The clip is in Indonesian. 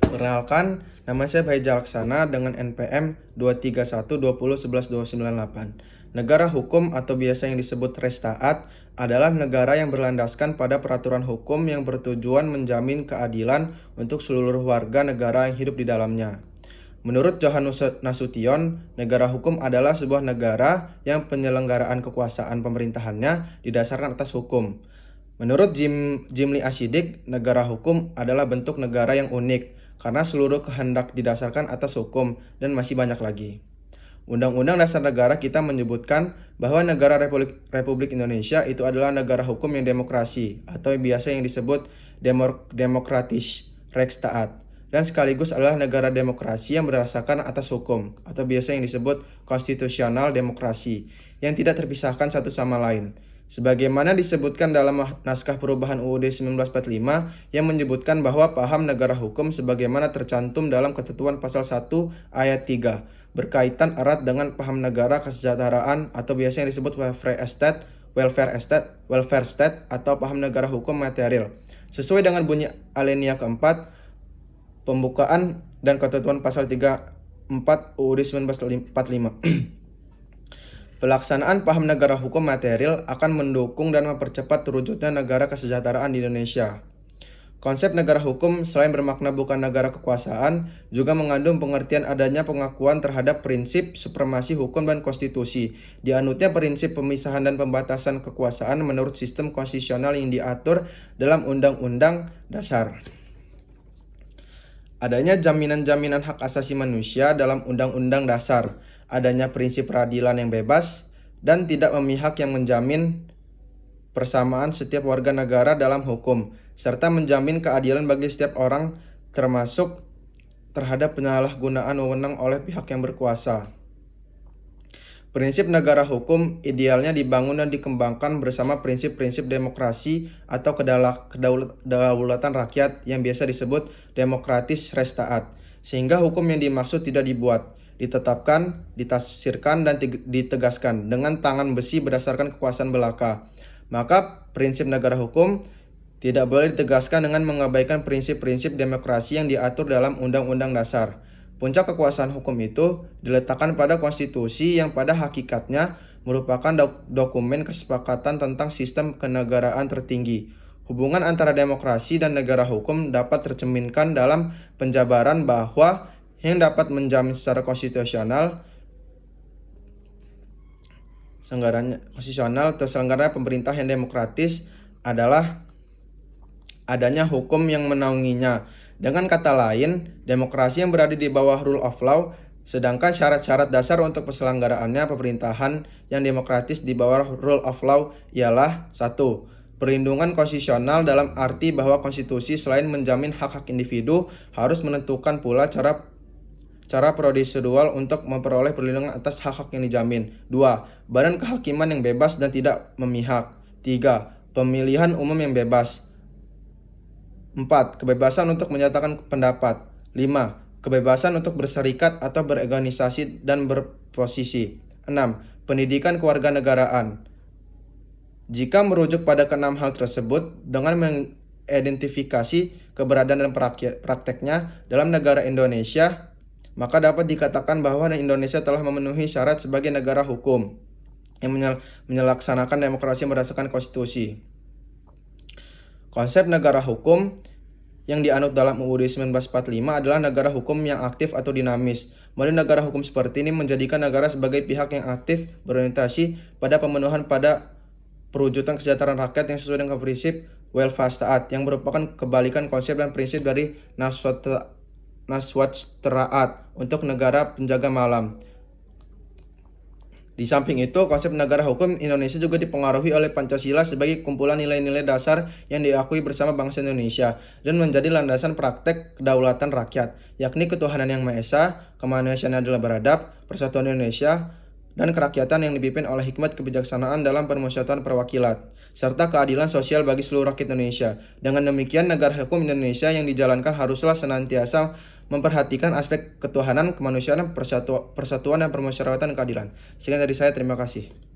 Perkenalkan, nama saya Bahija Laksana dengan NPM 231201128. Negara hukum atau biasa yang disebut res taat adalah negara yang berlandaskan pada peraturan hukum yang bertujuan menjamin keadilan untuk seluruh warga negara yang hidup di dalamnya. Menurut Johannes Nasution, negara hukum adalah sebuah negara yang penyelenggaraan kekuasaan pemerintahannya didasarkan atas hukum. Menurut Jimli Asidik, negara hukum adalah bentuk negara yang unik karena seluruh kehendak didasarkan atas hukum dan masih banyak lagi. Undang-Undang Dasar Negara kita menyebutkan bahwa negara Republik Indonesia itu adalah negara hukum yang demokrasi atau biasa yang disebut demokratis Rechtsstaat dan sekaligus adalah negara demokrasi yang berdasarkan atas hukum atau biasa yang disebut konstitusional demokrasi yang tidak terpisahkan satu sama lain. Sebagaimana disebutkan dalam naskah perubahan UUD 1945 yang menyebutkan bahwa paham negara hukum sebagaimana tercantum dalam ketentuan pasal 1 ayat 3 berkaitan erat dengan paham negara kesejahteraan atau biasa yang disebut welfare state atau paham negara hukum material. Sesuai dengan bunyi alinea keempat pembukaan dan ketentuan pasal 34 UUD 1945. Pelaksanaan paham negara hukum material akan mendukung dan mempercepat terwujudnya negara kesejahteraan di Indonesia. Konsep negara hukum selain bermakna bukan negara kekuasaan, juga mengandung pengertian adanya pengakuan terhadap prinsip supremasi hukum dan konstitusi. Dianutnya prinsip pemisahan dan pembatasan kekuasaan menurut sistem konstitusional yang diatur dalam Undang-Undang Dasar. Adanya jaminan-jaminan hak asasi manusia dalam Undang-Undang Dasar, adanya prinsip peradilan yang bebas, dan tidak memihak yang menjamin persamaan setiap warga negara dalam hukum, serta menjamin keadilan bagi setiap orang termasuk terhadap penyalahgunaan wewenang oleh pihak yang berkuasa. Prinsip negara hukum idealnya dibangun dan dikembangkan bersama prinsip-prinsip demokrasi atau kedaulatan rakyat yang biasa disebut demokratis res taat, sehingga hukum yang dimaksud tidak dibuat, ditetapkan, ditafsirkan, dan ditegaskan dengan tangan besi berdasarkan kekuasaan belaka. Maka prinsip negara hukum tidak boleh ditegaskan dengan mengabaikan prinsip-prinsip demokrasi yang diatur dalam Undang-Undang Dasar. Puncak kekuasaan hukum itu diletakkan pada konstitusi yang pada hakikatnya merupakan dokumen kesepakatan tentang sistem kenegaraan tertinggi. Hubungan antara demokrasi dan negara hukum dapat tercerminkan dalam penjabaran bahwa yang dapat menjamin secara konstitusional terselenggaranya pemerintah yang demokratis adalah adanya hukum yang menaunginya. Dengan kata lain, demokrasi yang berada di bawah rule of law, sedangkan syarat-syarat dasar untuk peselenggaraannya pemerintahan yang demokratis di bawah rule of law ialah 1. Perlindungan konstitusional dalam arti bahwa konstitusi selain menjamin hak-hak individu harus menentukan pula cara prosedural untuk memperoleh perlindungan atas hak-hak yang dijamin. 2. Badan kehakiman yang bebas dan tidak memihak. 3. Pemilihan umum yang bebas. 4. Kebebasan untuk menyatakan pendapat. 5. Kebebasan untuk berserikat atau berorganisasi dan berposisi. 6. Pendidikan kewarganegaraan. Jika merujuk pada keenam hal tersebut dengan mengidentifikasi keberadaan dan prakteknya dalam negara Indonesia, maka dapat dikatakan bahwa Indonesia telah memenuhi syarat sebagai negara hukum yang menyelaksanakan demokrasi berdasarkan konstitusi. Konsep negara hukum yang dianut dalam UUD 1945 adalah negara hukum yang aktif atau dinamis. Melalui negara hukum seperti ini menjadikan negara sebagai pihak yang aktif berorientasi pada pemenuhan pada perwujudan kesejahteraan rakyat yang sesuai dengan prinsip welfare state yang merupakan kebalikan konsep dan prinsip dari Naswatteraat untuk negara penjaga malam. Di samping itu, konsep negara hukum Indonesia juga dipengaruhi oleh Pancasila sebagai kumpulan nilai-nilai dasar yang diakui bersama bangsa Indonesia dan menjadi landasan praktek kedaulatan rakyat, yakni ketuhanan yang Maha Esa, kemanusiaan yang adil beradab, persatuan Indonesia, dan kerakyatan yang dipimpin oleh hikmat kebijaksanaan dalam permusyawaratan perwakilan, serta keadilan sosial bagi seluruh rakyat Indonesia. Dengan demikian, negara hukum Indonesia yang dijalankan haruslah senantiasa memperhatikan aspek ketuhanan, kemanusiaan, persatuan, dan permusyawaratan keadilan. Sekian dari saya, terima kasih.